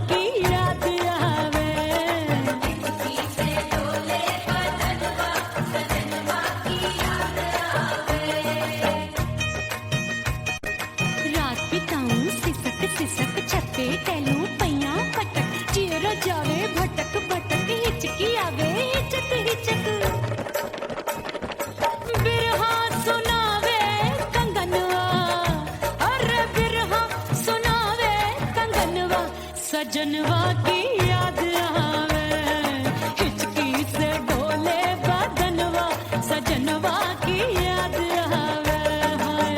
की याद आवे। से डोले बदनवा सजनवा की याद आवे। रात बिताऊं सिसक सिसक छत्ते टहलूं पैया पटक चेहरा जावे भटक भटक हिचकी आवे हिचक हिचक। बिरहा सुनावे कंगनवा अरे बिरहा सुनावे कंगनवा सजनवा की याद आवे। हिचकी से डोले बदनवा सजनवा की याद आवे। हाय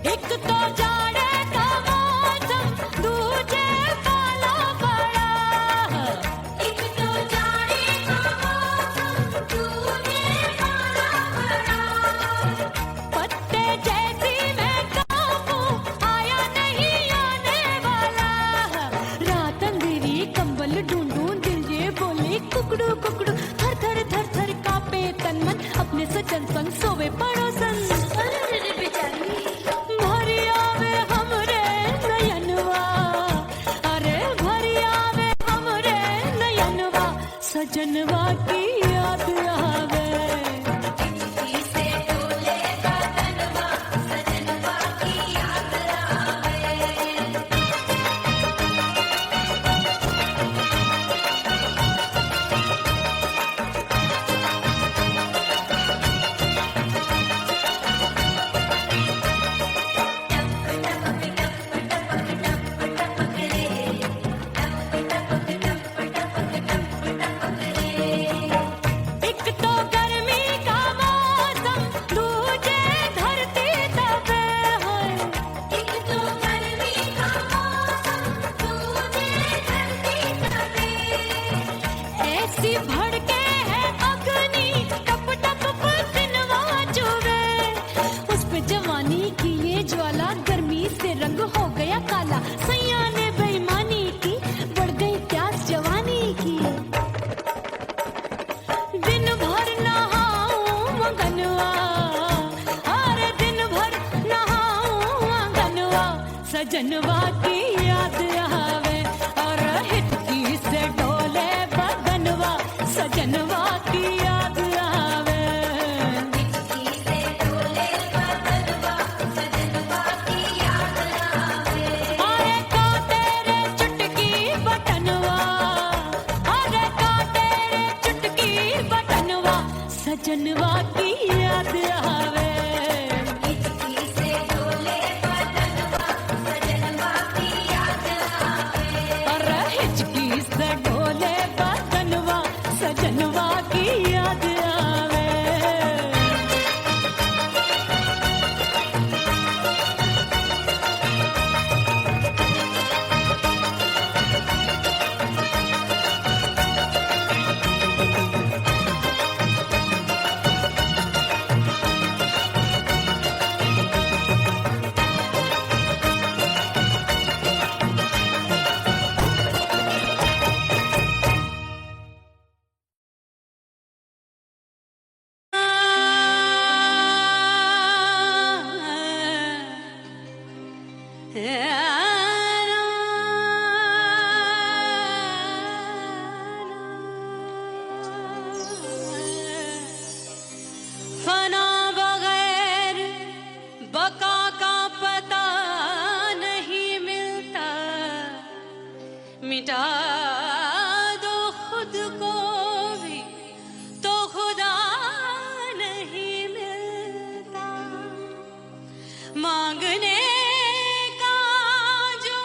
एक तो जाड़े का मौसम दूजे पाला बड़ा। एक तो जाड़े का मौसम दूजे पाला बड़ा। पत्ते जैसी मैं कांपूं आया नहीं आने वाला। रात अंधेरी कंबल ढूंढूं दिल ये बोले कुकड़ू कुकड़ू थर थर थर थर कांपे तन मन अपने सजन संग सोवे पड़ोसन। अरे बेचारी भरी आवे हमरे नयनवा अरे भरी आवे हमरे नयनवा सजनवा की याद आवे। से डोले बदनवा सजनवा की याद आवे। एक तो गर्मी का मौसम दूजे धरती तपे है। एक तो गर्मी का मौसम दूजे धरती तपे। ऐसी भड़के है अग्नि टप टप पसीनवा चुवे। उस पे जवानी की ये ज्वाला गर्मी से रंग हो गया काला। सैया ने बेईमानी की बढ़ गई प्यास जवानी की। दिन भर नहाऊं मंगनवा अरे दिन भर नहाऊं मंगनवा सजनवा की याद आवे। और हिचकी से डोले बदनवा सजनवा की याद आवे। से डोले बदनवा सजनवा की याद आवे। अरे का तेरे चुटकी बटनवा अरे का तेरे चुटकी बटनवा सजनवा की याद आवे। से डोले बदनवा सजनवा की याद आवे। अरे हिचकी से डोले बदनवा सजनवा की याद आवे। फना बगैर बका का पता नहीं मिलता। मिटा दो खुद को भी तो खुदा नहीं मिलता। मांगने का जो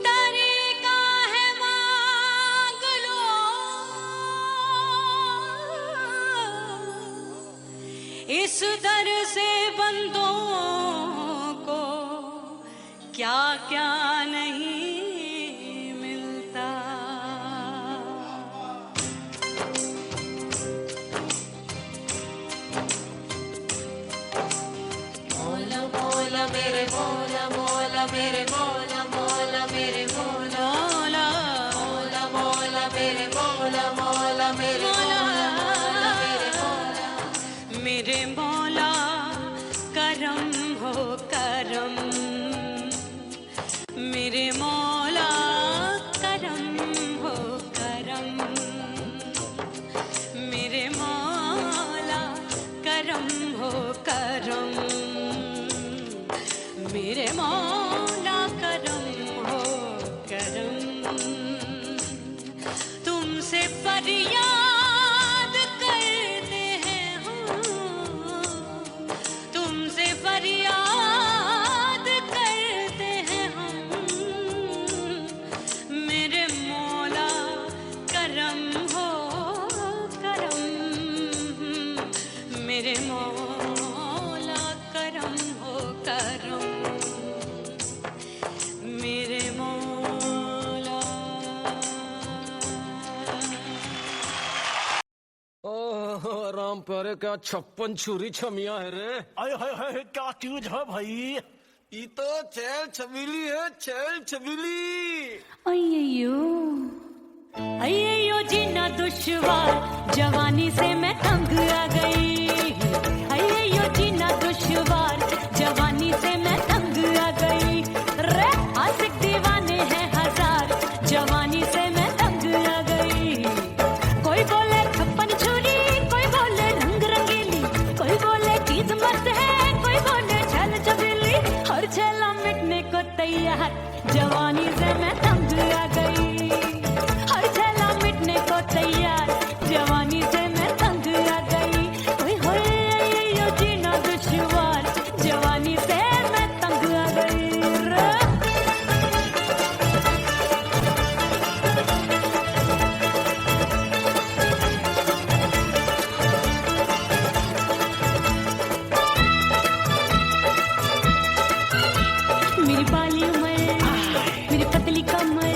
तरीका है मांग लो। इस दर से बंदों को क्या क्या नहीं मिलता। मेरे मौला मौला मेरे मौला मौला मेरे मौला मौला मौला मौला मेरे मौला मौला मेरे मौला मौला मेरे मौला मेरे मौला करम हो करम मेरे मौला करम हो करम मेरे मौला करम हो करम मेरे मौला करम हो करम तुमसे फरियाद करते हैं हम तुमसे फरियाद करते हैं हम मेरे मौला करम हो करम मेरे मौला करम हो करम मेरे मौला ओह राम प्यारे क्या 56 छुरी छमिया है रे। आय हाय हाय क्या चीज है भाई। ये तो चैल छबीली है, चैल छबीली। अय्यो अय्यो जीना दुश्वार जवानी से मैं तंग आ गई अय्यो जीना दुश्वार जवानी से मैं तंग आ गई रे आशिक दीवाने हैं हजार जवानी से मैं तंग आ गई कोई बोले 56 छुरी कोई बोले रंग रंगीली कोई बोले चीज मस्त है कोई बोले छल छबीली हर छला मिटने को तैयार जवानी से मैं तंग आ गई हर छला मिटने को तैयार जवानी से मैं तंग आ गई ओए होए यो जीना दुश्वार जवानी से मैं तंग आ गई रे। मेरी बाली उम्र मेरी पतली कमर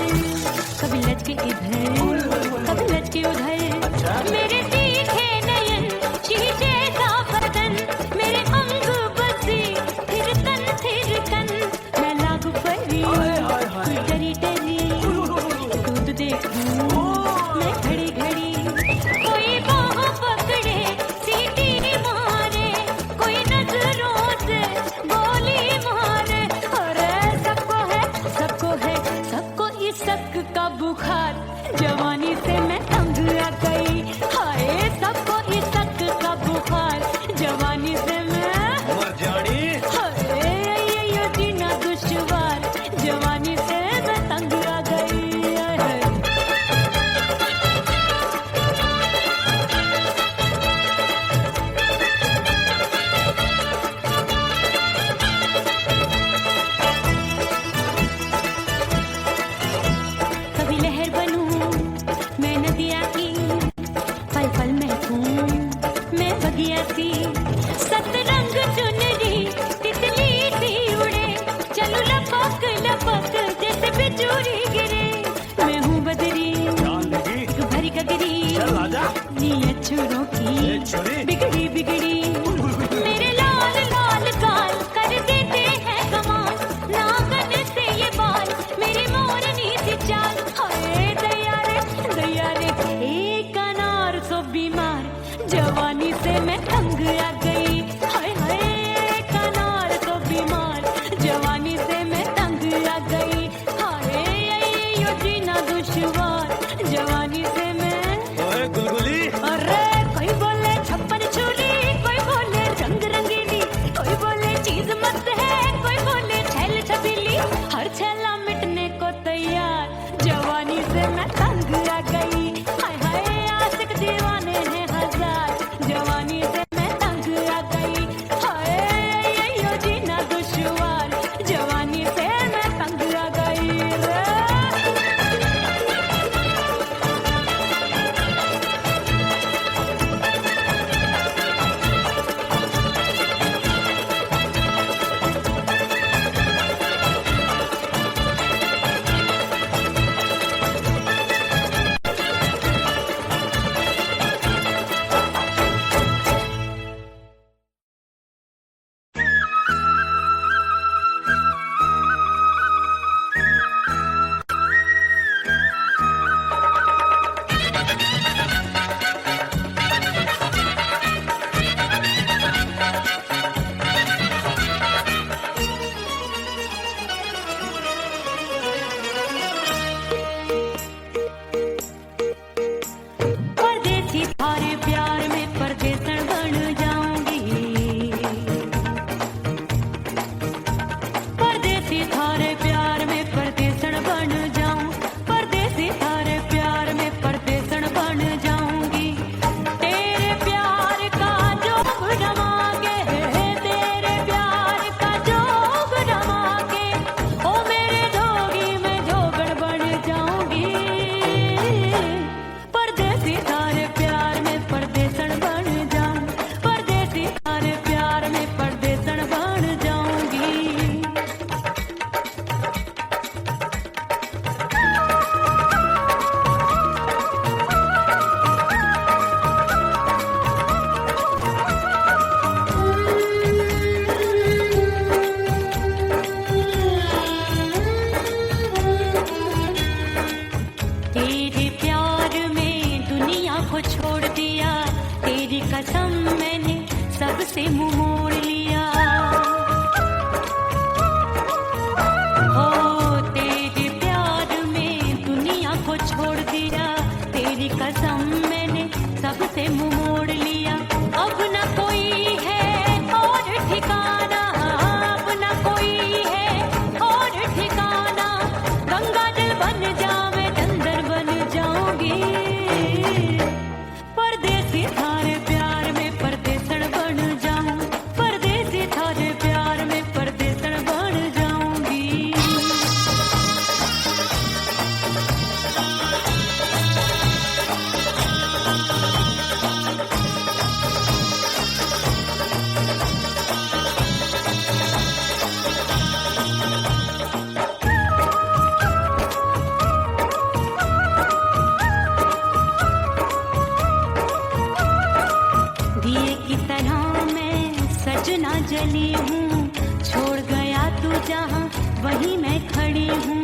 जली हूँ, छोड़ गया तू जहाँ वहीं मैं खड़ी हूँ।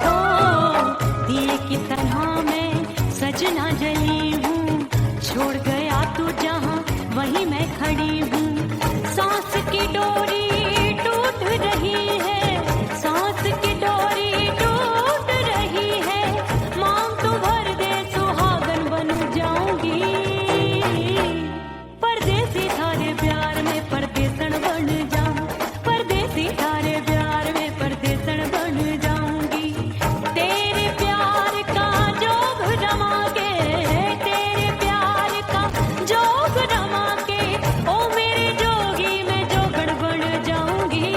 ओ दिए की तरह मैं सजना जली हूँ, छोड़ गया तू जहाँ वहीं मैं खड़ी हूँ। सांस की डोरी टूट रही है, सांस की डोरी टूट रही है, मांग तू भर दे सुहागन बन जाऊंगी। परदेसी थारे प्यार में परदेसन बन जाऊं, परदेसी थारे प्यार में परदेसन बन जाऊंगी। तेरे प्यार का जोग रमा के, तेरे प्यार का जोग रमा के, ओ मेरे जोगी मैं जोगड़ बन जाऊंगी।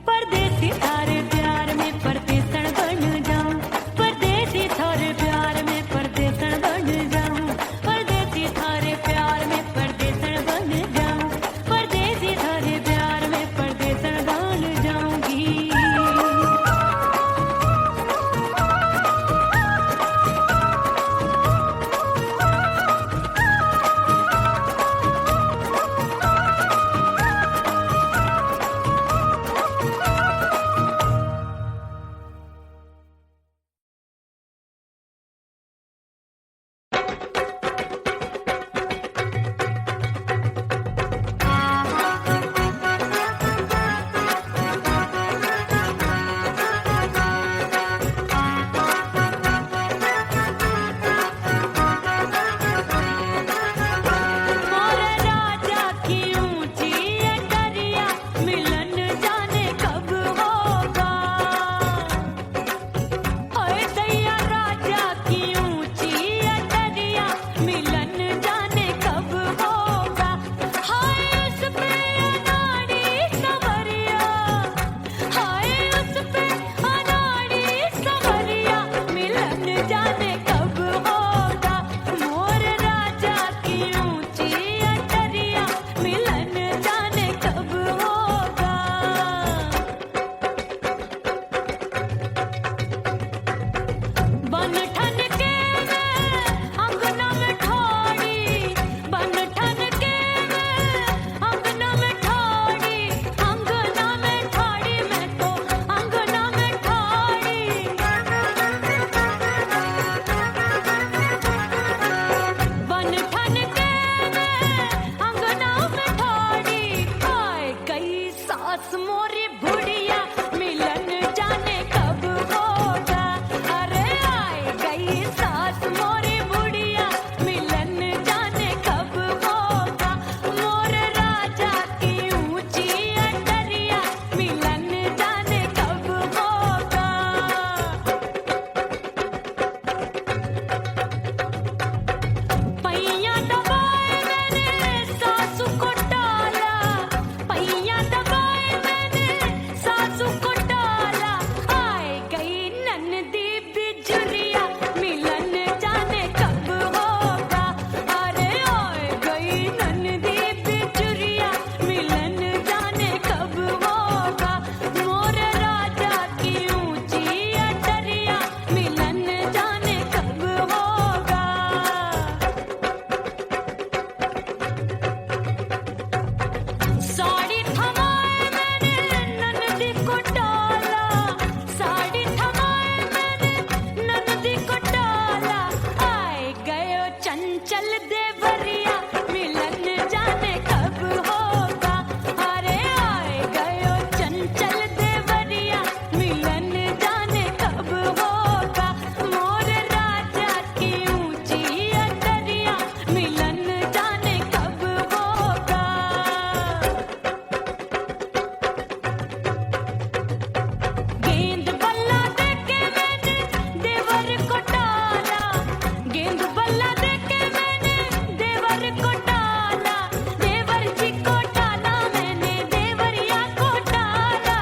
परदेसी थारे प्यार में परदेसन बन जाऊं, परदेसी थारे प्यार में परदेसन बन जाऊं, परदेसी थारे प्यार में परदेसन बन जाऊं, परदेसी थारे प्यार में परदेसन बन जाऊंगी। मोर राजा की ऊंची अटरिया, मिलन जाने कब होगा। ओए दैया राजा की ऊंची अटरिया, मिलन जाने कब होगा। हाय उस पे अनाड़ी सवरिया, हाय उस पे अनाड़ी सवरिया, मिलन जाने कब होगा। मोर राजा की ऊंची अटरिया, मिलन जाने कब होगा। बन ठन के मैं अंगना में ठाड़ी, बन ठन के मैं अंगना में ठाड़ी, अंगना में ठाड़ी, मैं तो अंगना में ठाड़ी। बन ठन के मैं अंगना में ठाड़ी, आए गई सास मोरी बुढ़िया, मिलन जाने कब होगा। अरे आए गई सास मोरी बुढ़िया, मिलन जाने कब होगा। मोर राजा की ऊंची अटरिया, मिलन जाने कब होगा। पैया दबाए मैंने सासू को टाला, पैया दबाए मैंने सासू को टाला, आए गई ननदी बिजुरिया, मिलन जाने कब होगा। अरे आए गई ननदी बिजुरिया, मिलन जाने कब होगा। मोर राजा की ऊंची अटरिया, मिलन जाने कब होगा। साड़ी थमाए मैंने ननदी को डाला, साड़ी थमाए मैंने ननदी को डाला, आए गयो चंचल देवरिया, मिलन जाने कब होगा। अरे आए गयो चंचल देवरिया, मिलन जाने कब होगा। मोर राजा की ऊंची अटरिया, मिलन जाने कब होगा। गेंद बल्ला देके मैंने देवर को टाला, गेंद बल्ला देके मैंने देवर को टाला, देवर जी को टाला मैंने देवरिया को टाला।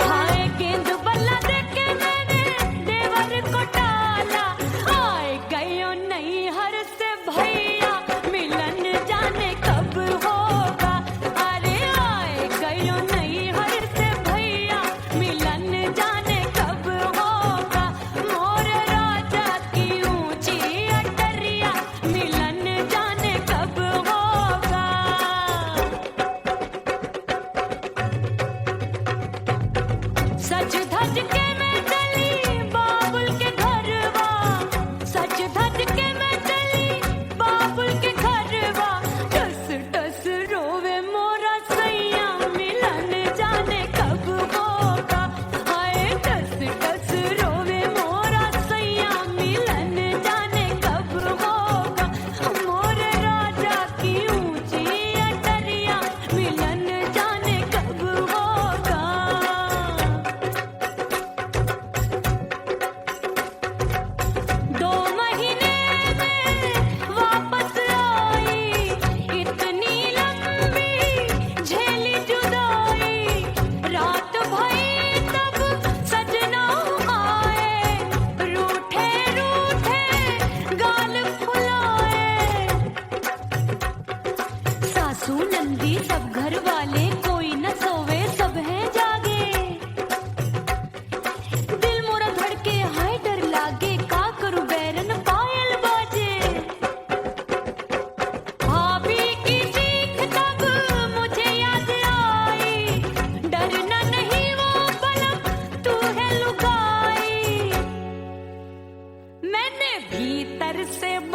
हाय गेंद बल्ला देके मैंने देवर को टाला, आए गयो नैहर से भैया, मिलन जाने कब होगा। अरे आए गयो नैहर से भैया, मिलन जाने कब होगा। मोर राजा की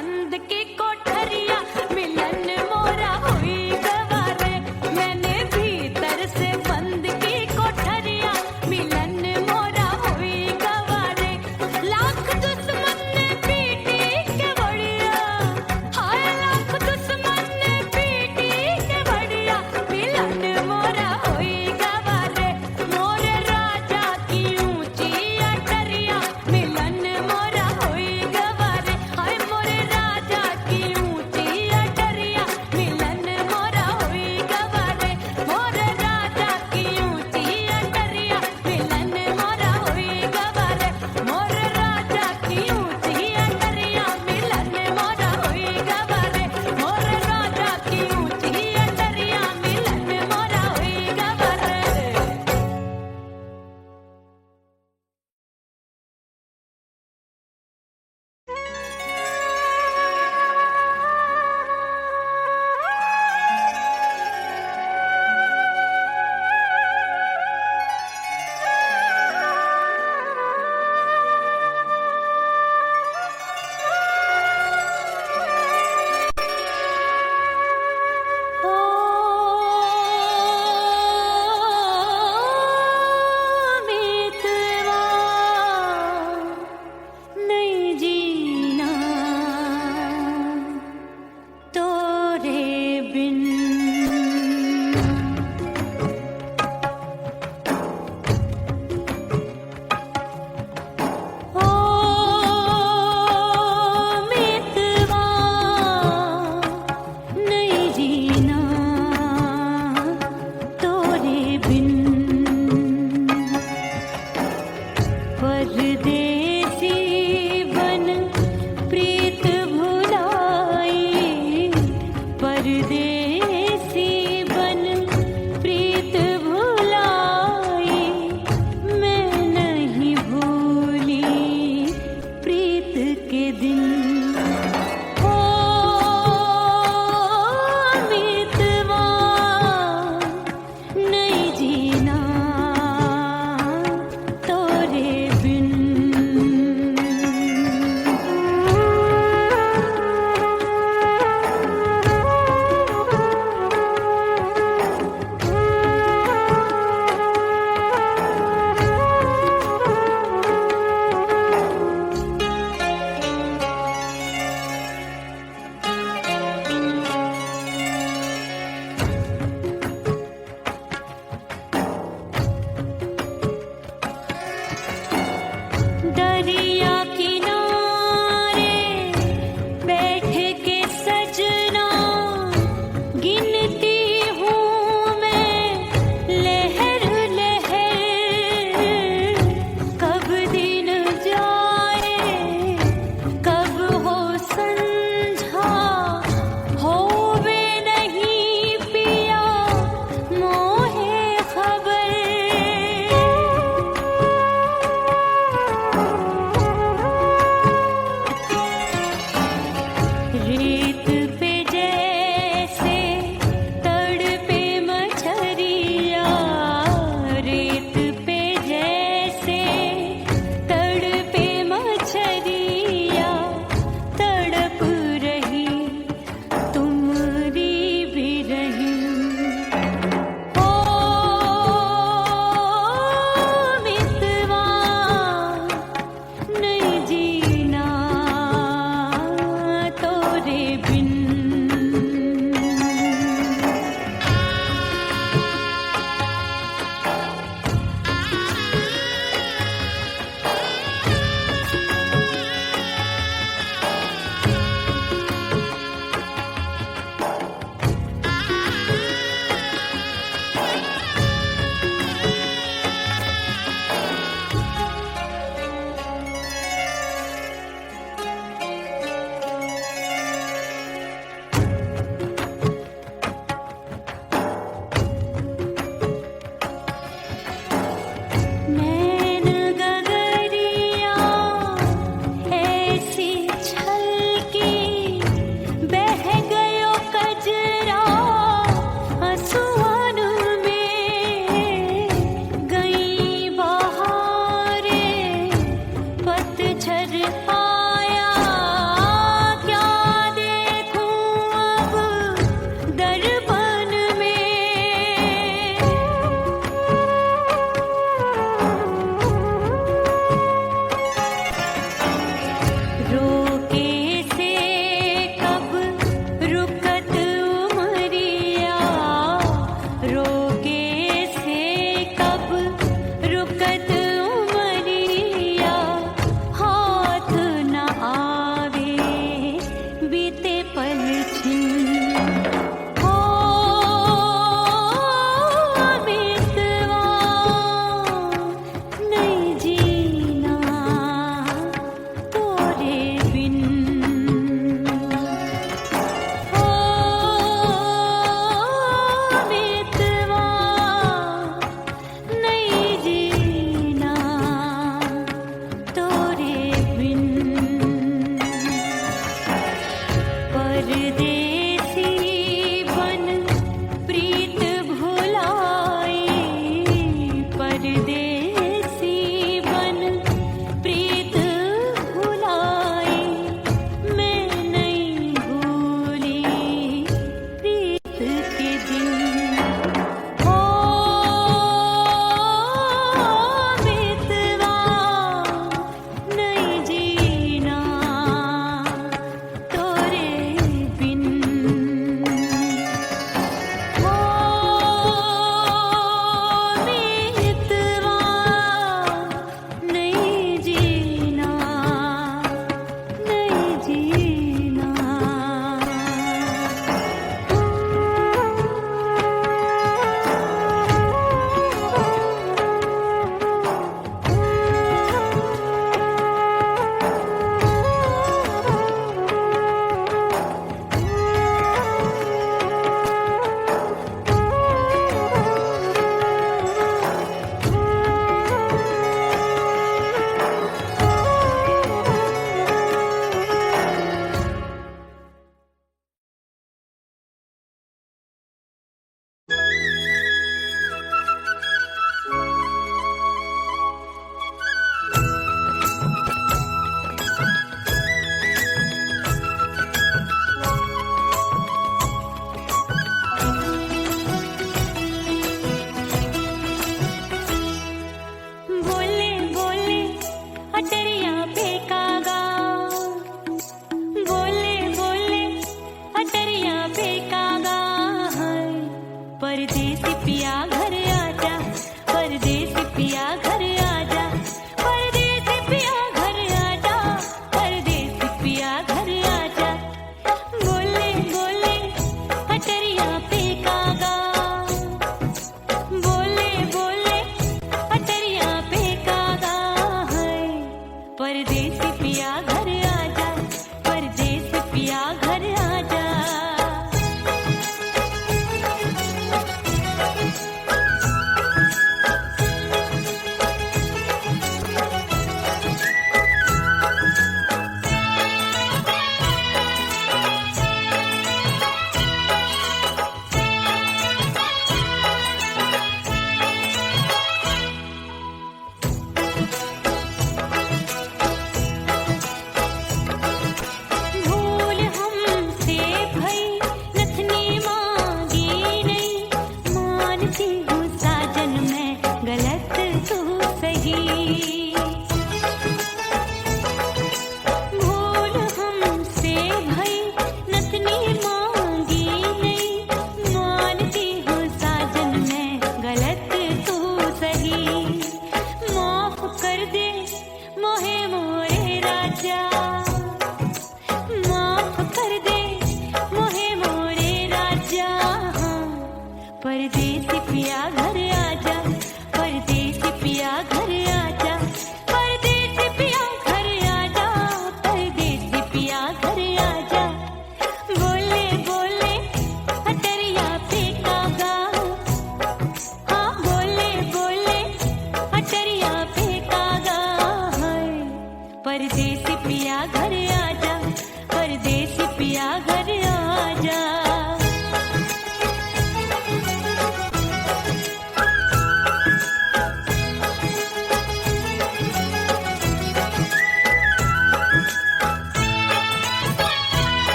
बंद की कोठरिया मिलन मोरा हुई गवारे मैंने भीतर से बंद की कोठरिया मिलन मोरा हुई गवारे लाख दुश्मन ने पीटी के बढ़िया हाय लाख दुश्मन ने पीटी के बढ़िया मिलन मोरा हुई गवारे मोरे राजा की ऊंची अटरिया मिलन मोरा हुई गवारे हाय मोरे राजा की ऊंची अटरिया मिलन मोरा हुई गवारे मोरे राजा की ऊंची अटरिया मिलन मोरा हुई गवारे मोरे राजा की ऊंची अटरिया मिलन मोरा हुई गवारे मोरे राजा की ऊंची अटरिया मिलन मोरा हुई गवारे ओ मितवा नहीं जीना तोरे बिन ओ मितवा नहीं जीना तोरे बिन परदेसी बन प्रीत भुलाई परदेसी बन प्रीत भुलाई मैं नहीं भूली प्रीत के दिन ओ मितवा नहीं जीना तोरे बिन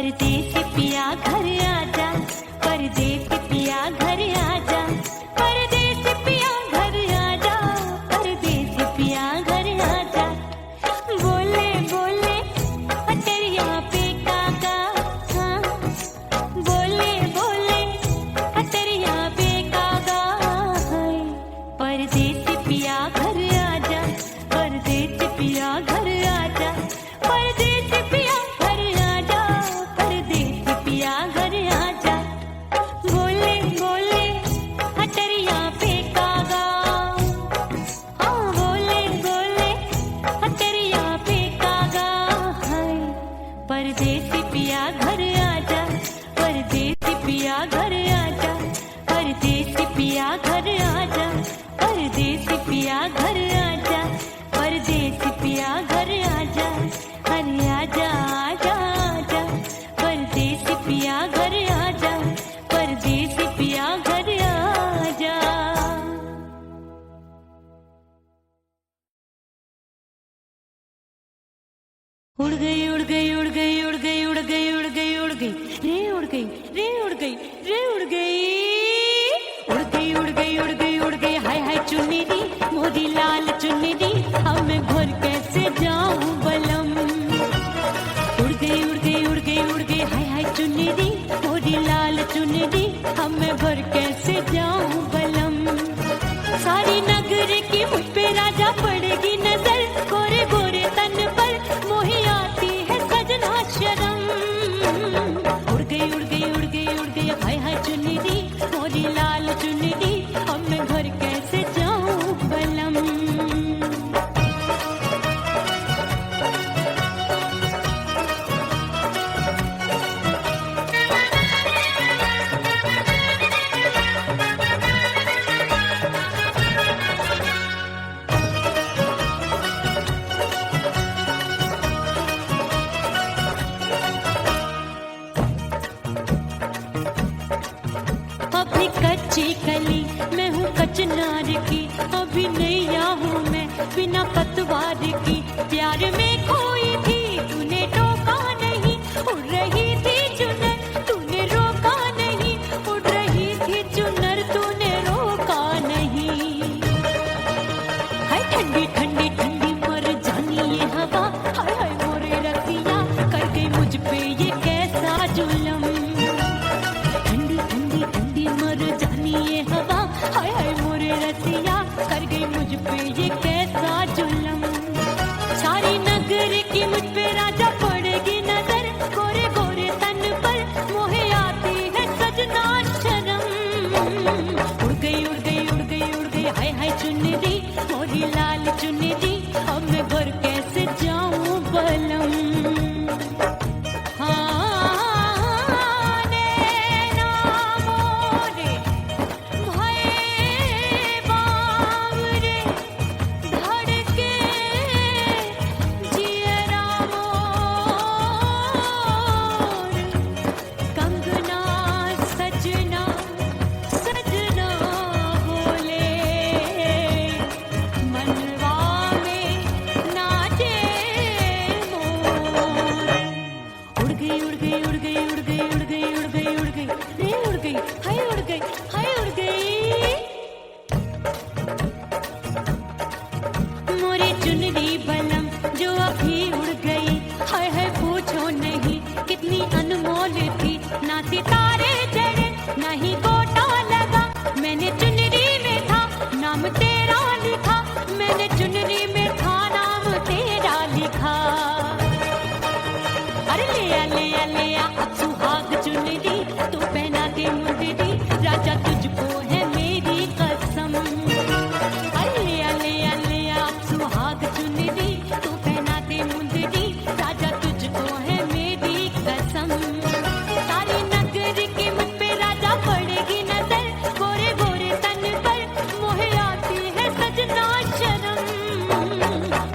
परदेसी पिया घर आजा, परदेसी पिया घर आजा, परदेसी पिया घर आजा, परदेसी पिया घर आजा। बोले बोले अटरिया पे काका, हाँ बोले बोले अटरिया पे काका, हाय परदेसी पिया घर आजा, परदेसी पिया घर आजा, परदेसी पिया घर आजा, परदेसी पिया घर आजा। बोले बोले अटरिया पे कागा, हाँ बोले बोले अटरिया पे कागा, हाय परदेसी पिया घर आजा, परदेसी पिया घर आजा, परदेसी पिया घर आजा, परदेसी पिया घर आजा, परदेसी पिया घर आजा, अरे आजा आजा आजा, परदेसी पिया घर आजा, परदेसी पिया घर आजा। उड़ गई उड़ गई उड़ गई उड़ गई उड़ गई उड़ गई उड़ गई रे उड़ गई रे उड़ गई रे उड़ गई उड़ गई उड़ गई उड़ गई उड़ गई हाय हाय चुन्नी दी मोदी लाल चुन्नी दी, अब मैं घर कैसे जाऊं बलम। उड़ गई उड़ गई उड़ गई उड़ गई हाय हाय चुन्नी दी मोदी लाल चुन्नी दी, अब मैं घर कैसे जाऊं बलम। सारी नगर की मुझ पे राजा पड़ेगी नजर, गोरे गोरे तन पर मोही आती है सजना शर्म। उड़ गई उड़ गई उड़ गई उड़ गई हाय हाय चुन्नी दी मोरी लाल चुन्नी दी, अब मैं घर कैसे जाऊं बलम। अभी कच्ची कली मैं हूँ कचनार की, अभी नैया हूँ मैं बिना पतवार की। प्यार में खोई थी तूने टोका नहीं, उड़ रही थी चुनर तूने रोका नहीं, उड़ रही थी चुनर तूने रोका नहीं। हाय ठंडी ठंडी ठंडी मर जानी ये हवा, हाय हाय मोरे रतिया कर गई मुझ पे ये कैसा जुलम। ठंडी ठंडी ठंडी मर जानी ये हवा, हाय हाय मोरे रतिया कर गई मुझ पे ये कैसा जुलम। सारी नगर की मुझ पे राजा पड़ेगी नजर, गोरे गोरे तन पर मोहे आती है सजना शर्म। उड़ गई उड़ गई उड़ गई उड़ गई हाय हाय चुन्नी दी मोरी लाल चुन्नी दी, अब मैं घर कैसे जाऊं बलम। हाँ नैना मोरे भये बावरे, धड़के जियरा मोर, कंगना सजना सजना बोले, मनवा में नाचे मोर। उड़ गई उड़ गई उड़ गई उड़ गई उड़ गई उड़ गई उड़ गई रे उड़ गई हाय उड़ गई हाय उड़ गई। मोरी चुनरी बलम जो अभी उड़ गई, हाय हाय पूछो नहीं कितनी अनमोल थी। ना सितारे चढ़े ना ही गोटा लगा, मैंने चुनरी में था नाम तेरा लिखा, मैंने चुनरी में था नाम तेरा लिखा। अरे ले आ अब सुहाग चुनरी तू पहना के मुंदरी, राजा तुझको है मेरी कसम। अरे ले आ अब सुहाग चुनरी तू पहना के मुंदरी, राजा तुझको है मेरी कसम। सारी नगर की मुझ पे राजा पड़ेगी नजर, गोरे गोरे तन पर मोहे आती है सजना शर्म।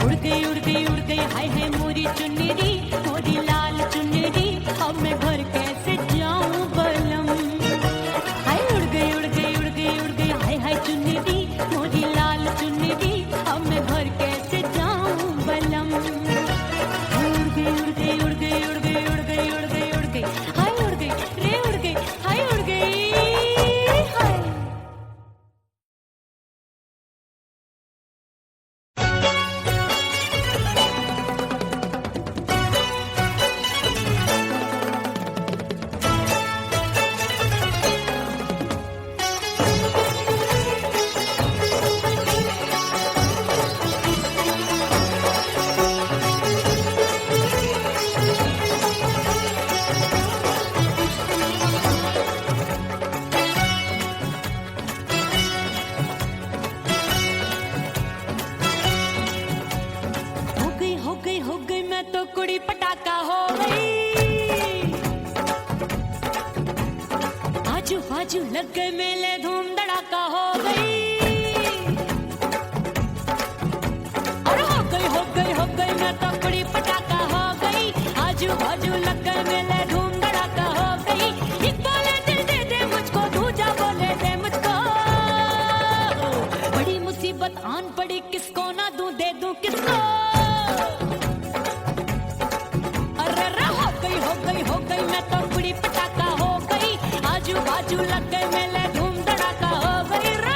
उड़ गई उड़ गई उड़ गई हाय हाय मोरी चुनरी मोरी लाल चुनरी, अब मैं घर कैसे जाऊं बलम। हाय उड़ गई उड़ गई उड़ गई उड़ गई हाय हाय चुनरी मोरी लाल चुनरी, अब मैं घर कैसे जाऊं बलम। उड़ गई उड़ गई उड़ गई उड़ गई उड़ गई उड़ गई उड़ गई बाजू लग गए मेले धूम धड़ाका हो गई और हो गई मैं तो बड़ी पटाखा हो गई आजू बाजू लग गए मेले धूम धड़ाका हो गई एक बोले दिल दे दे मुझको दूजा बोले दे मुझको बड़ी मुसीबत आन पड़ी किसको ना दूं दे दूं किसको अरे हो गई मैं तो बड़ी पटाखा हो गई आजू बाजू लग गए मेले धूम धड़ाका हो गई रे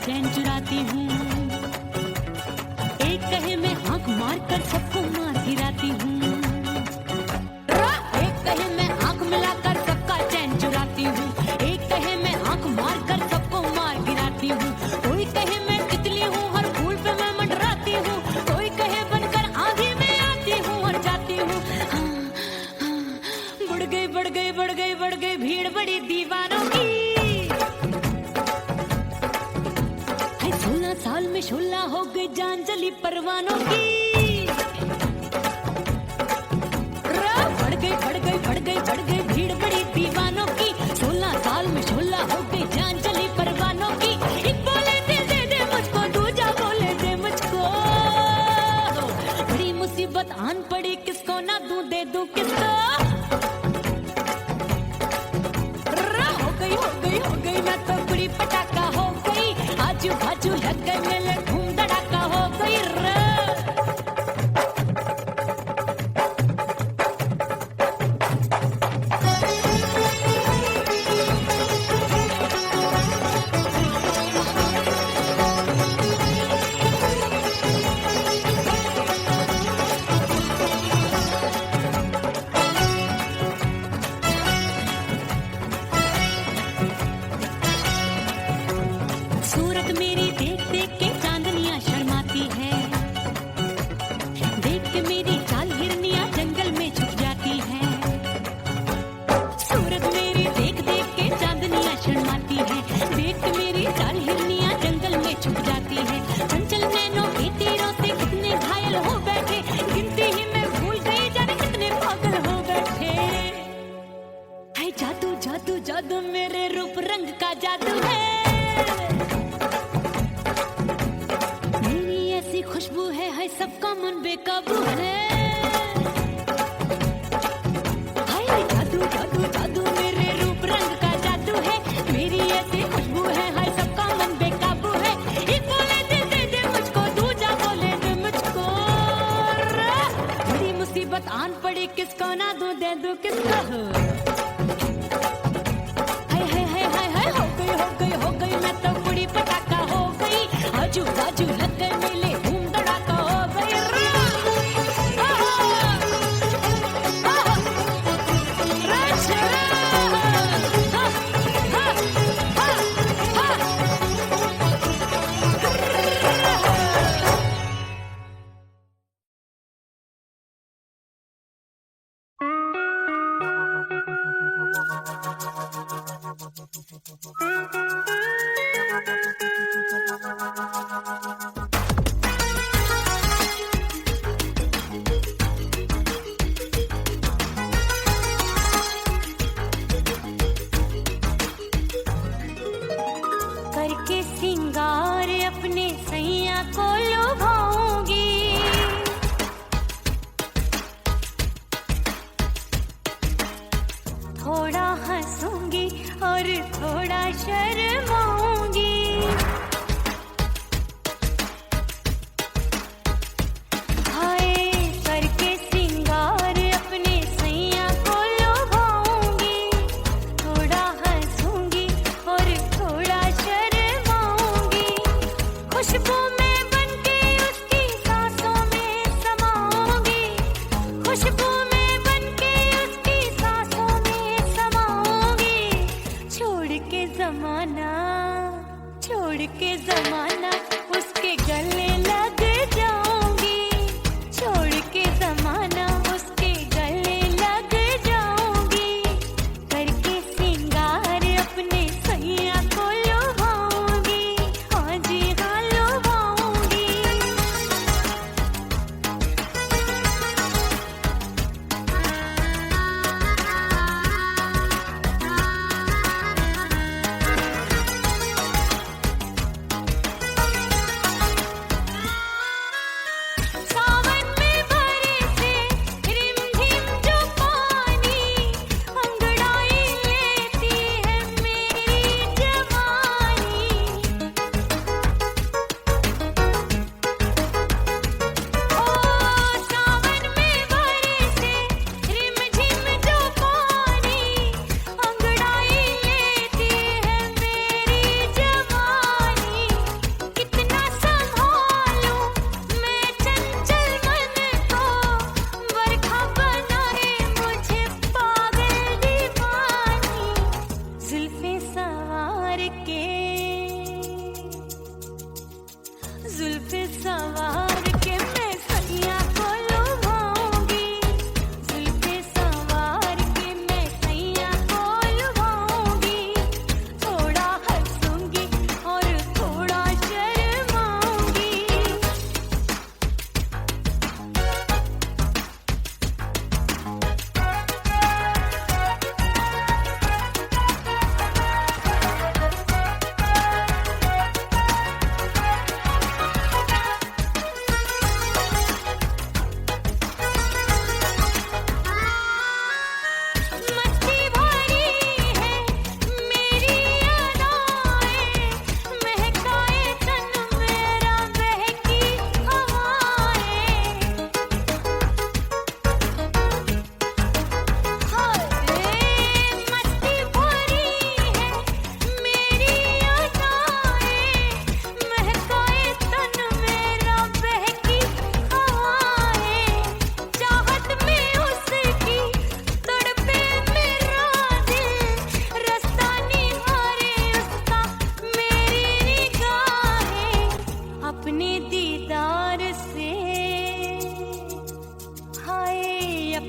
चैन चुराती हूँ एक कहे मैं आंख मार कर सबको मार गिराती हूँ एक कहे मैं आंख मिलाकर सबका चैन चुराती हूँ एक कहे मैं आंख मार कर सबको मार गिराती हूँ कोई कहे मैं तितली हूँ हर फूल पे मैं मंडराती हूँ कोई कहे बनकर आंधी में आती हूँ और जाती हूँ बढ़ गई भीड़ बड़ी दीवानों की 16 साल में शोला हो गई जान जली परवानों की बढ़ गई भीड़ बड़ी दीवानों की 16 साल में शोला हो गई जान जली परवानों की एक बोले दिल दे दे मुझको दूजा बोले दे मुझको बड़ी मुसीबत आन पड़ी किसको ना दूं दे दूं किसको हो गई मैं तो बड़ी पटाखा हो गई आजू बाजू लग गए मेले धूम धड़ाका हो गई रे सूरत मेरी देख देख के चांदनियां शर्माती है देख के मेरी चाल हिरनियां जंगल में छुप जाती है सूरत मेरी देख देख के चांदनियां शर्माती है देख के मेरी चाल हिरनियां जंगल में छुप जाती है चंचल नैनों के तीरों से कितने घायल हो बैठे गिनती ही मैं भूल गई जाने कितने पागल हो बैठे है जादू जादू जादू मेरे रूप रंग का जादू है खुशबू है सबका मन बेकाबू है हाय जादू जादू जादू मेरे रूप रंग का जादू है मेरी ऐसी खुशबू है हाय सबका मन बेकाबू है एक बोले दिल दे दे मुझको दूजा बोले दे मुझको बड़ी मुसीबत आन पड़ी किसको ना दूं दे दूं किसको हो गई मैं तो बड़ी पटाखा हो गई आजू बाजू लग गए मेले धूम धड़ाका हो गई करके सिंगार अपने सैया को लुभाऊंगी थोड़ा हंसूंगी और थोड़ा शर्माऊंगी हाय करके सिंगार अपने सैया को लुभाऊंगी थोड़ा हंसूंगी और थोड़ा शर्माऊंगी खुशबू में बनके उसकी सांसों में समाऊंगी खुशबू में बनके उसकी सांसों में समाऊंगी छोड़ के जमाना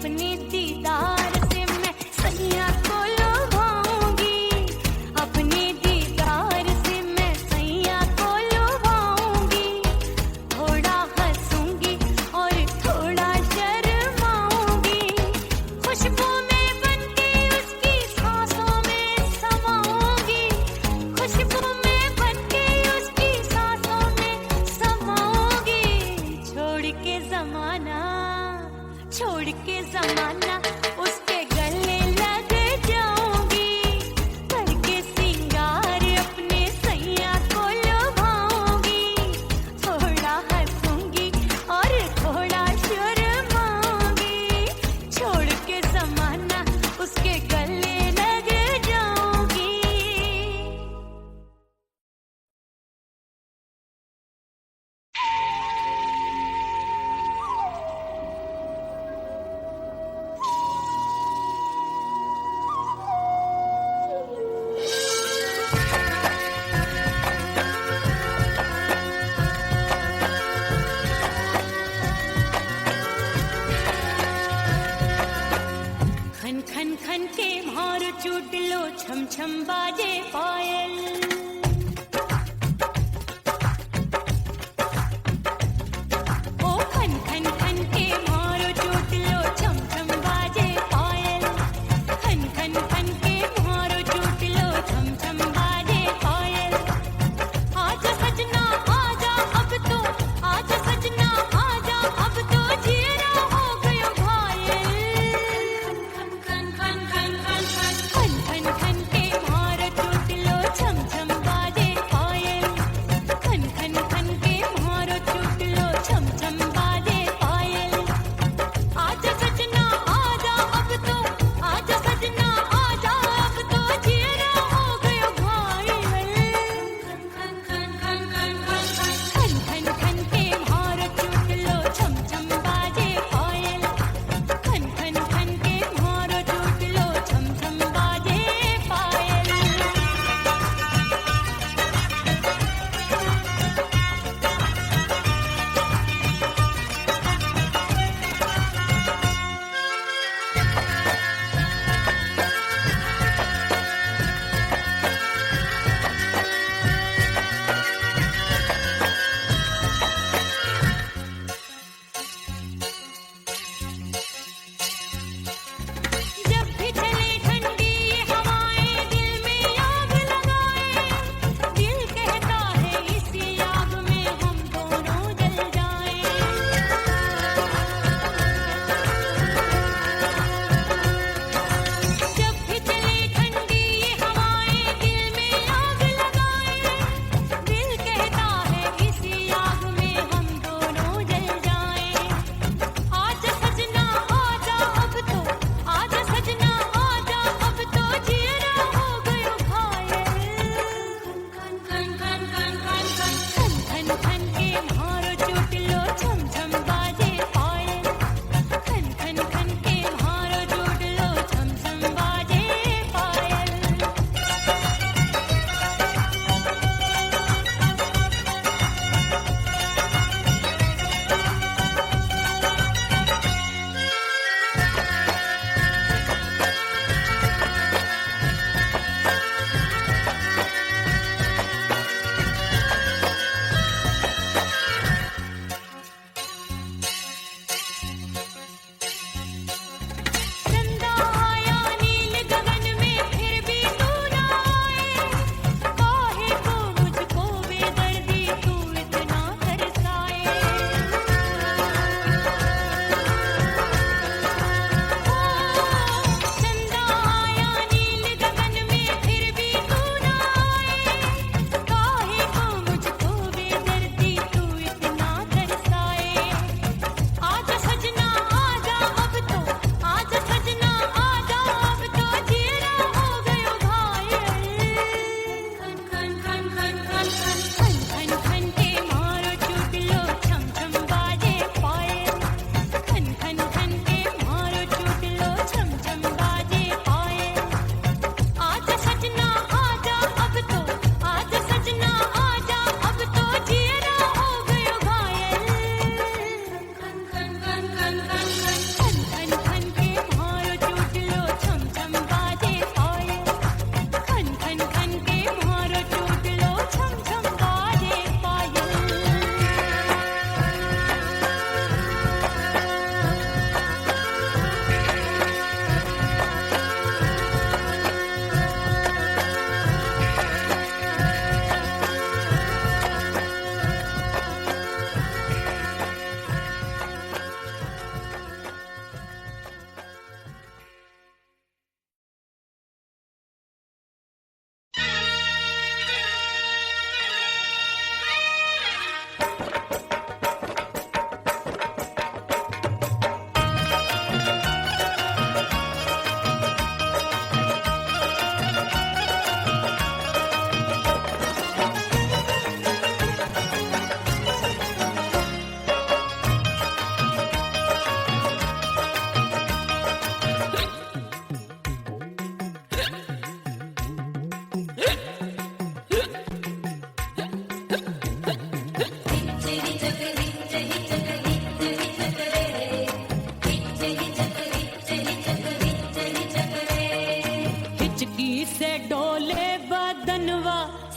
अपने दीदार से मैं सैया को लुभाऊंगी, अपने दीदार से मैं सैया को लुभाऊंगी। थोड़ा हंसूंगी और थोड़ा शर्माऊंगी, खुशबू में बनके उसकी सांसों में समाऊंगी, खुशबू में बनके उसकी सांसों में समाऊंगी। छोड़ के जमाना उसके गले लग जाऊंगी, करके सिंगार अपने सैया को लुभाऊंगी। थोड़ा हंसूंगी और थोड़ा शर्माऊंगी, छोड़ के जमाना उसके गले लग जाऊंगी।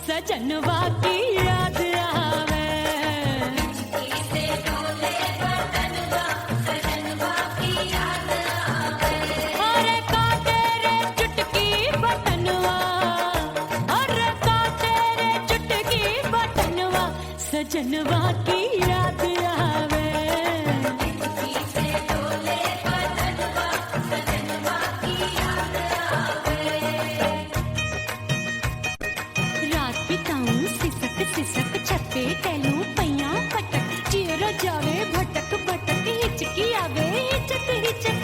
सजनवा की याद आवे। से डोले बदनवा सजनवा की याद आवे। अरे का तेरे चुटकी बटनवा, अरे का तेरे चुटकी बटनवा सजनवा की याद आवे। से डोले बदनवा सजनवा की याद आवे। रात बिताऊं सिसक सिसक छत पे टहलूं पैया पटक चेहरा जावे भटक भटक हिचकी आवे हिचक हिचक।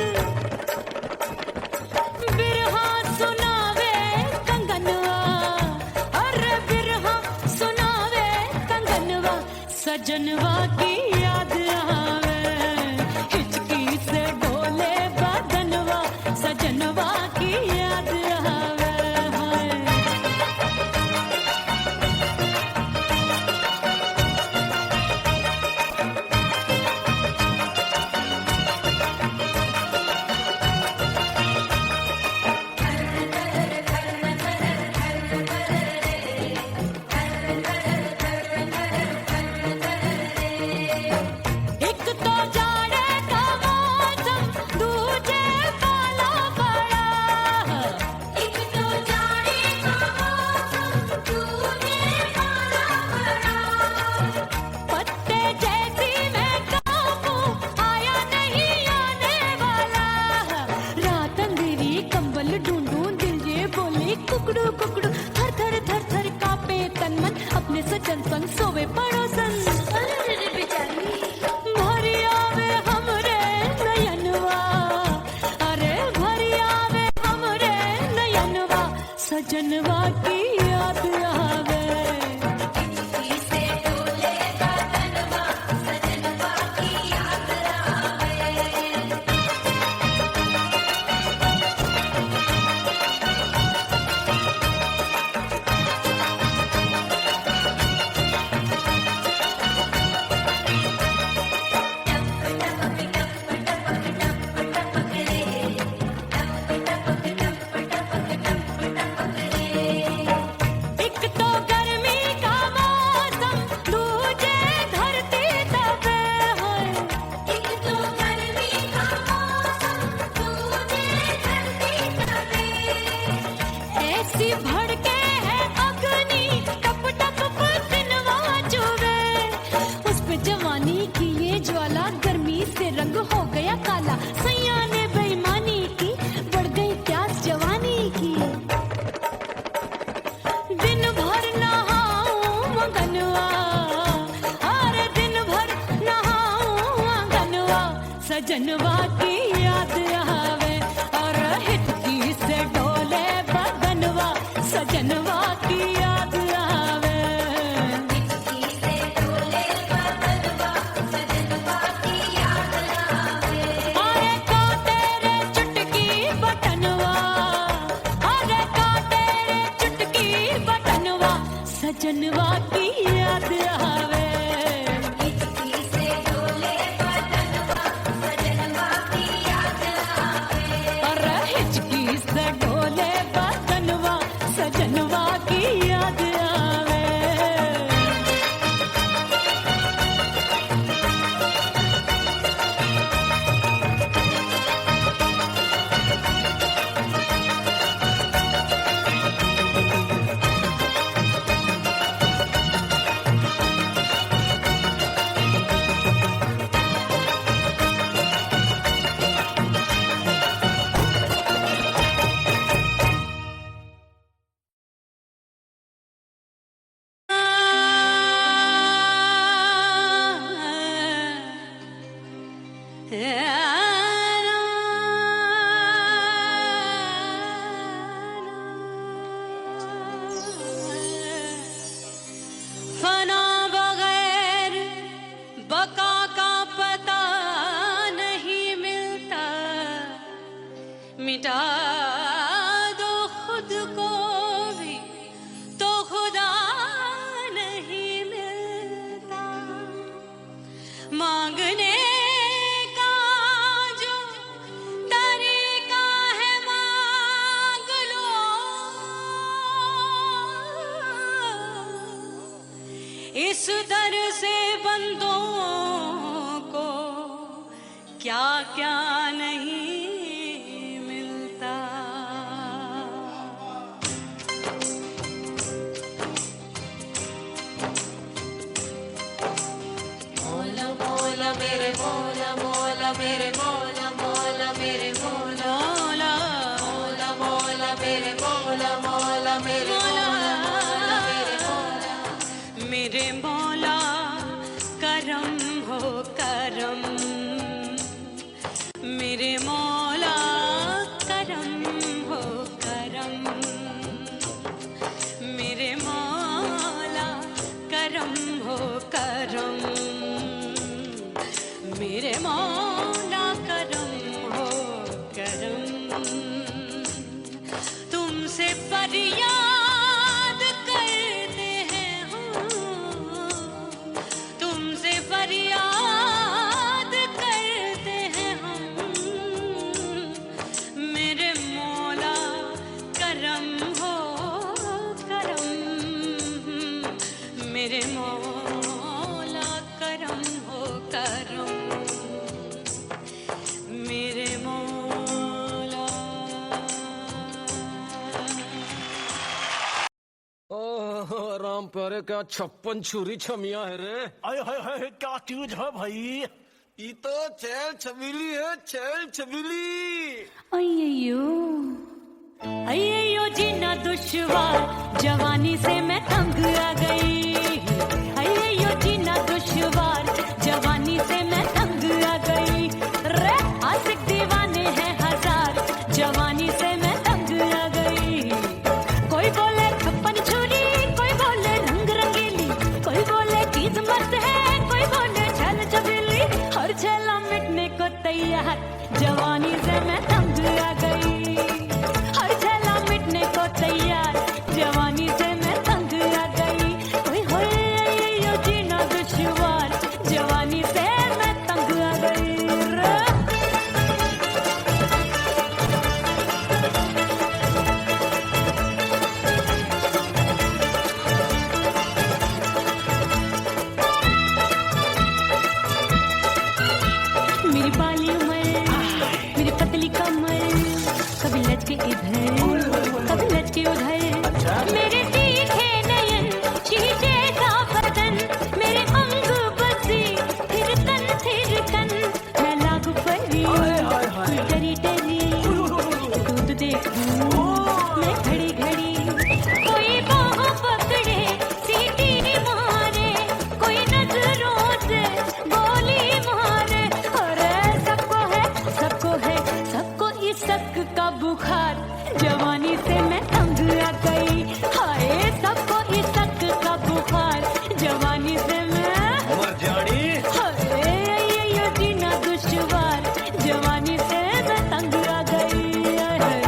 बिरहा सुनावे कंगनवा, अरे बिरहा सुनावे कंगनवा सजनवा की याद आवे। हिचकी से डोले बदनवा सजनवा की याद आवे। हाय एक तो जाड़े का मौसम दूजे काला पड़ा। एक तो जाने का मौसम तूने पाला पड़ा। पत्ते जैसी मैं कांपू आया नहीं आने वाला। रात अंधेरी कंबल ढूंढूं दिल ये बोले कुकड़ू कुकड़ू थर थर थर थर कांपे तन मन अपने सजन संग सोवे पड़ोसन। अरे बेचारी भरी आवे हमरे नयनवा, अरे भरी आवे हमरे नयनवा सजनवा की याद आवे। से डोले बदनवा सजनवा की याद आवे। एक तो गर्मी का मौसम दूजे धरती तपे है। एक तो गर्मी का मौसम तूने धरती तपे। ऐसी भड़के है अग्नि टप टप पसीनवा चुवे। उस पे जवानी की ये ज्वाला गर्मी से रंग हो गया काला। सैया ने बेईमानी की बढ़ गई प्यास जवानी की। दिन भर नहाऊं मगनवा, अरे दिन भर नहाऊं आंगनवा सजनवा की याद आवे। और हिचकी से डोले बदनवा सजनवा की याद आवे। से डोले बदनवा सजनवा की याद आवे। अरे का तेरे चुटकी बटनवा, अरे का तेरे चुटकी बटनवा सजनवा की याद आवे। से डोले बदनवा सजनवा की याद आवे। अरे हिचकी से डोले बदनवा सजनवा की याद आवे। फना बगैर बका का पता नहीं मिलता। मिटा दो खुद को भी तो खुदा नहीं मिलता। मांगने का जो तरीका है मांग लो। इस दर से बंदों को क्या क्या नहीं मिलता। मौला मौला मेरे मौला मौला मेरे मौला मौला मेरे मौला मौला मौला मौला मेरे मौला मौला मेरे मौला मेरे मौला मेरे मौला करम हो करम, मेरे मौला करम हो करम, मेरे मौला करम हो करम, मेरे मौला करम हो करम। तुमसे फरियाद करते हैं हम, तुमसे फरियाद करते हैं हम, मेरे मौला करम हो करम, मेरे मौला करम हो करम, मेरे मौला। ओह राम प्यारे क्या 56 छुरी छमिया है रे। आय हाय हाय क्या चीज है भाई। ये तो चैल छबीली है, चैल छबीली। अय्यो अय्यो जीना दुश्वार, जवानी से मैं तंग आ गई। अय्यो जीना दुश्वार, जवानी से मैं तंग आ गई। रे आशिक दीवाने हैं हजार, जवानी से मैं तंग आ गई। कोई बोले 56 छुरी, कोई बोले रंग रंगीली, कोई बोले चीज मस्त है, कोई बोले छल छबीली। हर छेला मिटने को तैयार, जवानी से मैं तंग आ गई। हर छेला मिटने को तैयार, जवानी से मैं तंग आ गई। ओए होए यो जीना दुश्वार, जवानी से मैं तंग आ गई। मेरी बाली उमर, मेरी पतली कमर, कभी लचके इधर कभी लचके उधर। मेरे तीखे नयन, शीशे का बदन, मेरे अंग बसी थिरकन, मैं लागू परी डरी डरी। दूध देखूं मैं घड़ी घड़ी, कोई बाह पकड़े सीटी मारे, कोई नजरों से गोली मारे। अरे सबको है सबको इसक का बुखार, जवानी से मैं तंग आ गई। हाय सबको इसक का बुखार, जवानी से मैं मर जानी। हाय ये जीना दुश्वार, जवानी से मैं तंग आ गई। हाय।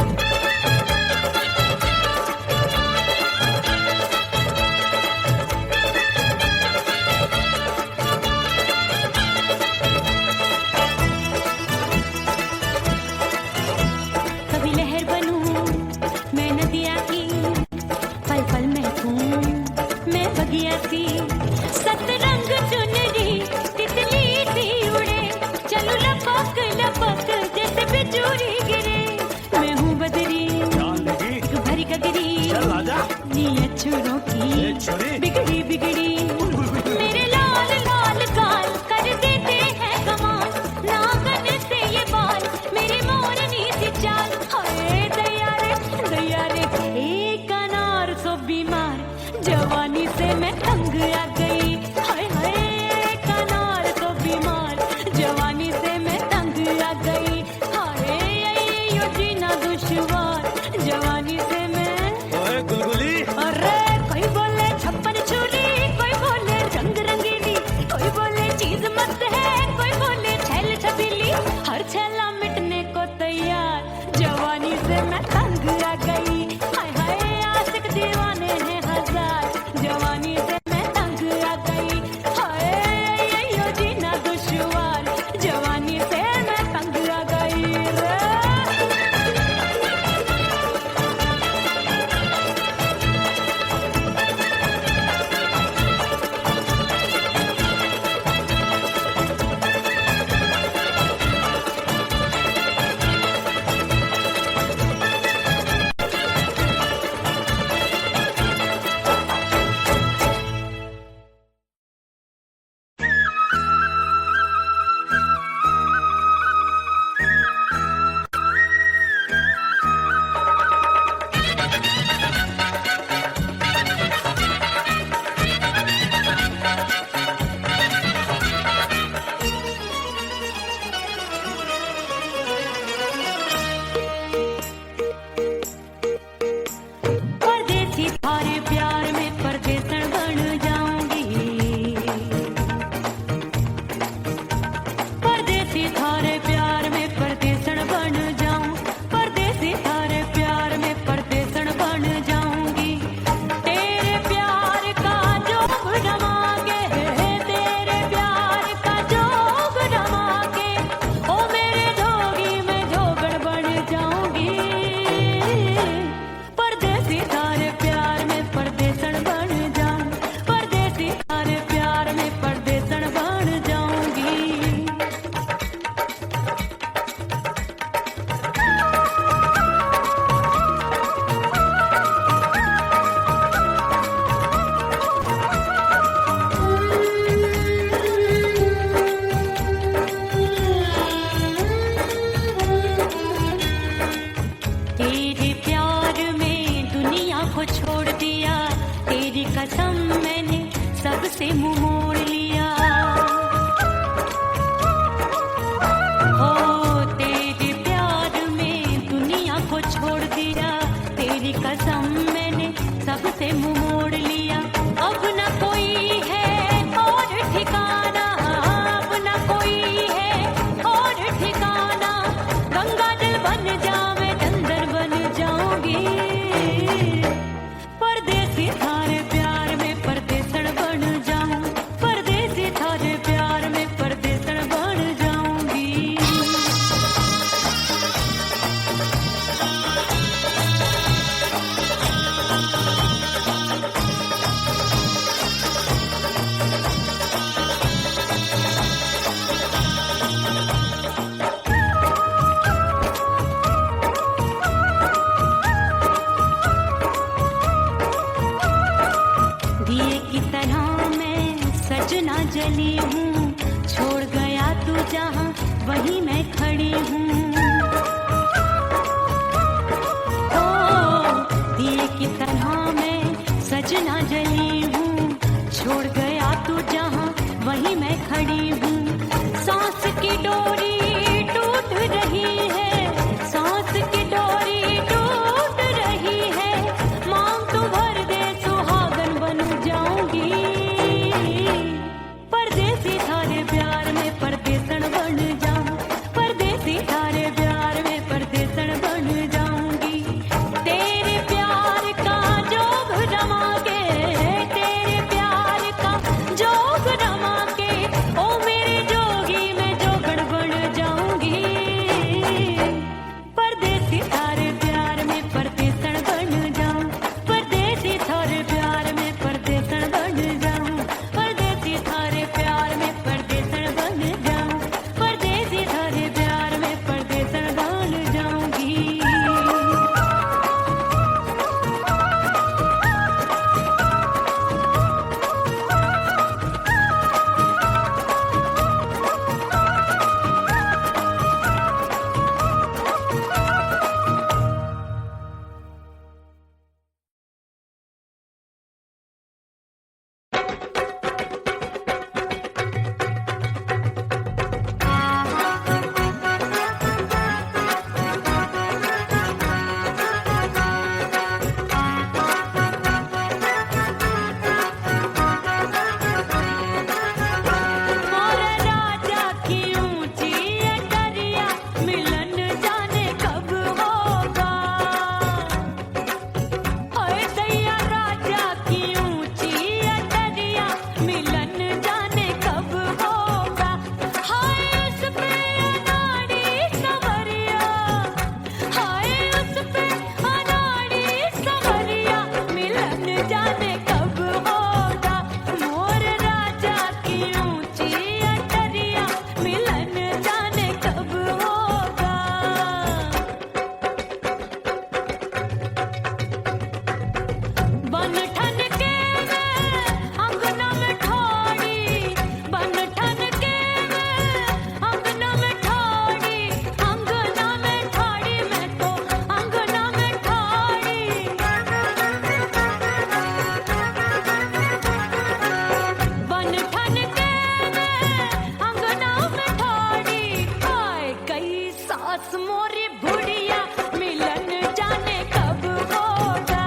कभी लहर बनूं मैं नदिया की, पल पल महकूं मैं बगिया सी। सतरंग चुनरी तितली सी उड़े, चलो लपक लपक जैसे बिजूरी गिरे। मैं हूँ बदरी एक भरी गगरी, नी अछूरों की बिगड़ी बिगड़ी। मेरे लाल लाल गाल कर देते हैं कमाल, नागन से ये बाल मेरी मोरनी सी चाल। हाय दैया रे एक अनार सो बीमार, जवानी से मैं तंग आ गई। हाय हाय एक अनार सो बीमार, जवानी से मैं तंग आ गई। हाय यो जीना दुश्वार, जवानी से मैं। ओए गुलगुली। अरे कोई बोले 56 छुरी, कोई बोले रंग रंगीली, कोई बोले चीज मस्त है, कोई बोले छल छबीली। हर छेला मिटने को तैयार, जवानी से मैं तंग आ गई। हाय हाय आशिक दीवाने हैं हजार, जवानी से मैं तंग आ गई। हाय यो जीना दुश्वार, जवानी से मैं तंग आ गई रे। खड़ी हूँ। ओ दिए की तरह मैं सजना जली हूँ, छोड़ गया तू जहाँ वहीं मैं खड़ी हूँ। सांस की डोरी टूट रही है, सांस की डोरी टूट रही है, मांग तू भर दे सुहागन बन जाऊंगी। परदेसी थारे प्यार में परदेसन बन जाऊं, परदेसी थारे प्यार में परदेसन बन जाऊंगी। तेरे प्यार का जोग रमा के, तेरे प्यार का जोग रमा के, ओ मेरे जोगी मैं जोगड़ बन जाऊंगी। परदेसी थारे प्यार में परदेसन बन जाऊं, परदेसी थारे प्यार में परदेसन बन जाऊं, परदेसी थारे प्यार में परदेसन बन जाऊं, परदेसी थारे प्यार में परदेसन बन जाऊंगी। मोर राजा की ऊंची अटरिया मिलन जाने कब होगा। ओए दैया राजा की ऊंची अटरिया मिलन जाने कब होगा। हाय उस पे अनाड़ी सवरिया, हाय उस पे अनाड़ी सवरिया मिलन जाने कब होगा। मोर राजा की ऊंची अटरिया मिलन जाने कब होगा। बन ठन के मैं अंगना में ठाड़ी, बन ठन के मैं अंगना में ठाड़ी, अंगना में ठाड़ी मैं तो अंगना में ठाड़ी। बन ठन के मैं अंगना में ठाड़ी, आए गई सास मोरी बुढ़िया मिलन जाने कब होगा।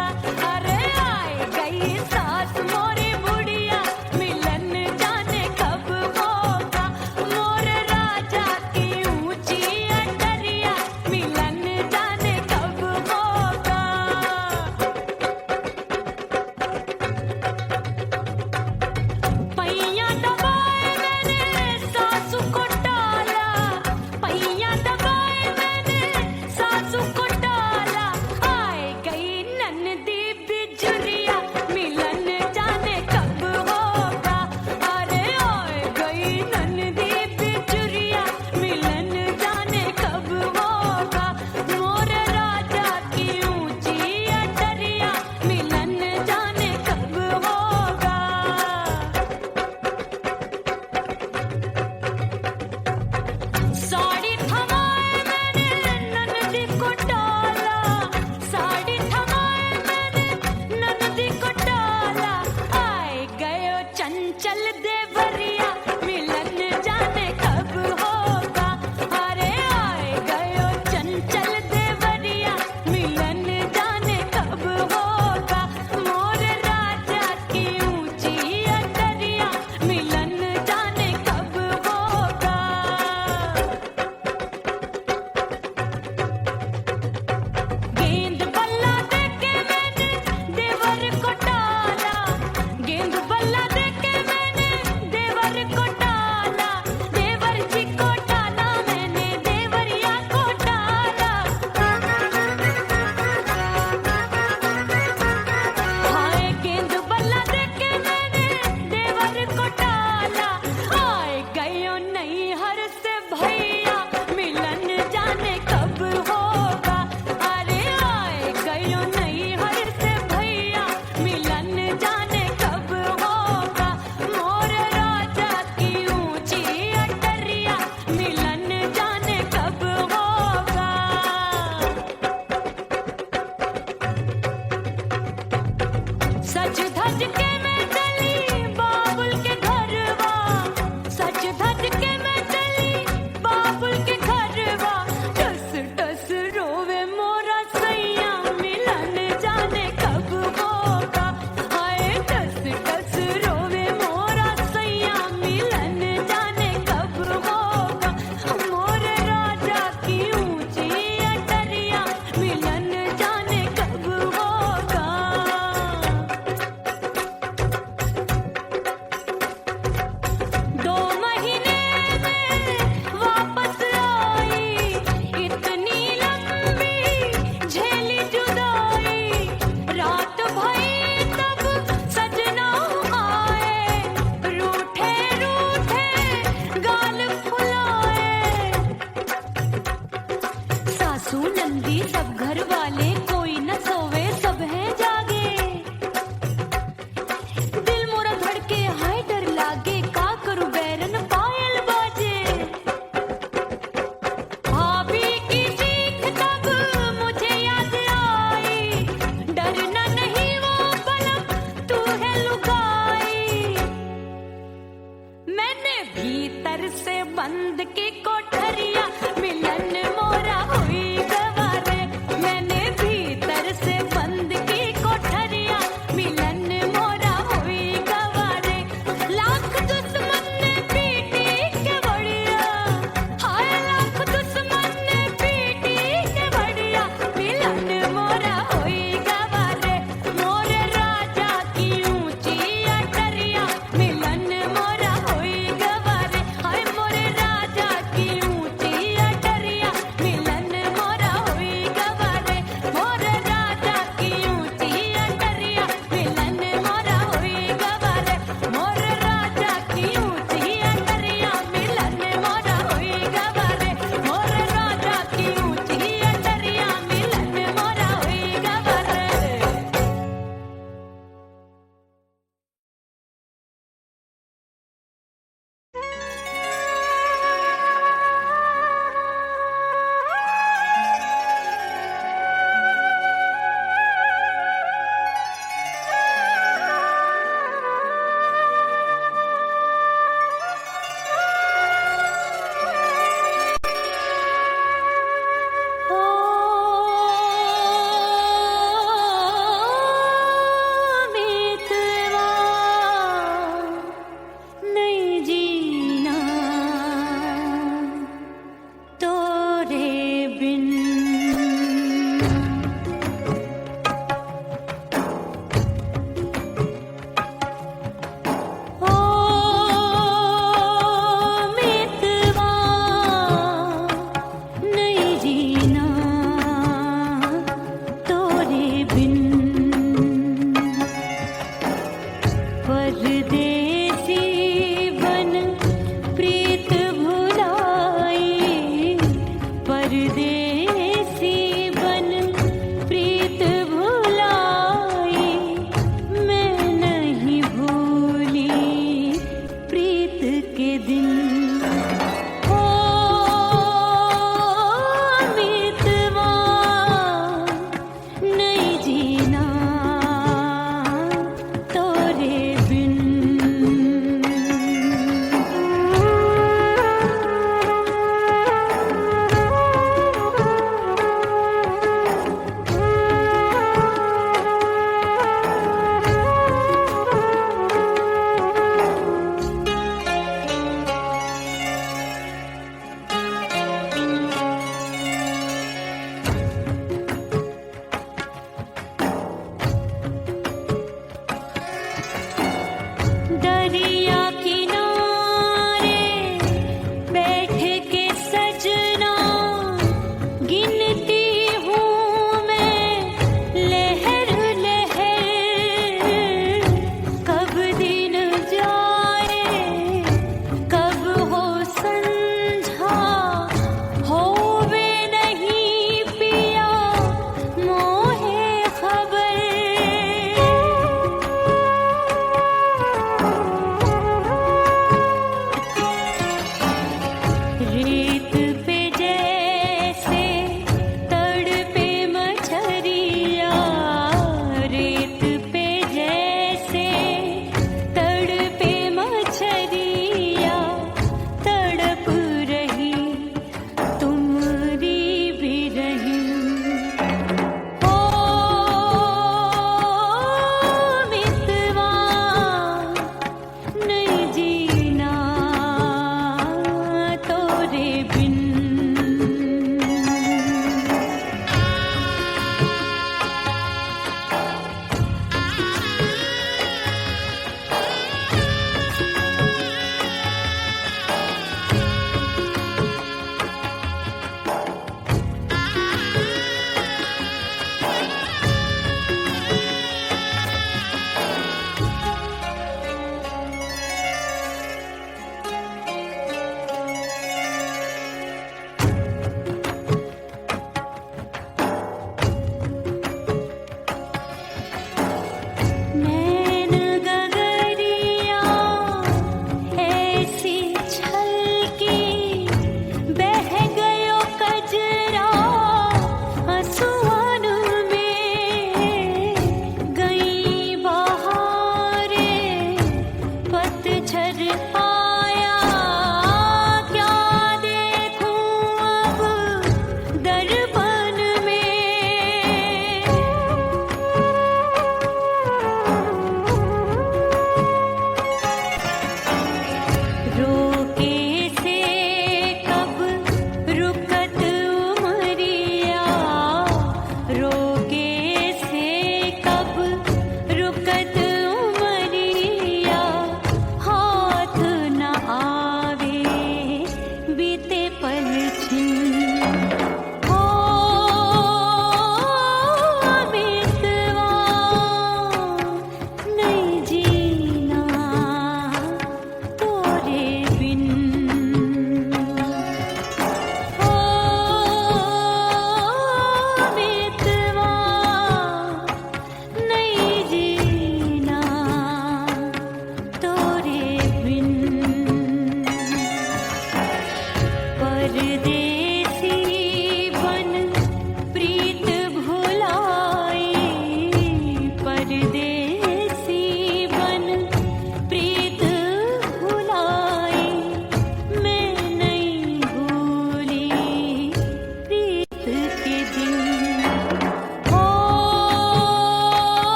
अरे आए गई सास मोरी बुढ़िया मिलन जाने कब होगा। मोर राजा की ऊंची अटरिया मिलन जाने कब होगा। पैया दबाए मैंने सासू को टाला, पैया दबाए मैंने सब घर वाले कोई न सोवे सब हैं जागे दिल मोरा धड़के हाय डर लागे का करूं बैरन पायल बाजे भाभी की सीख तब मुझे याद आई डरना नहीं वो पलक तू है लुगाई मैंने भीतर से बंद की कोठरिया मिलन मोरा हुई गवारे मैंने भीतर से बंद की कोठरिया मिलन मोरा हुई गवारे लाख दुश्मन ने पीटी के बढ़िया हाय लाख दुश्मन ने पीटी के बढ़िया मिलन मोरा हुई गवारे मोरे राजा की ऊंची अटरिया मिलन मोरा हुई गवारे हाय मोरे राजा की ऊंची अटरिया मिलन मोरा हुई गवारे मोरे राजा की ऊंची अटरिया मिलन मोरा हुई गवारे मोरे राजा की ऊंची अटरिया मिलन मोरा हुई गवारे मोरे राजा की ऊंची अटरिया मिलन मोरा हुई गवारे मितवा नहीं जीना तोरे बिन ओ मितवा नहीं जीना तोरे बिन परदेसी बन प्रीत भुलाई परदेसी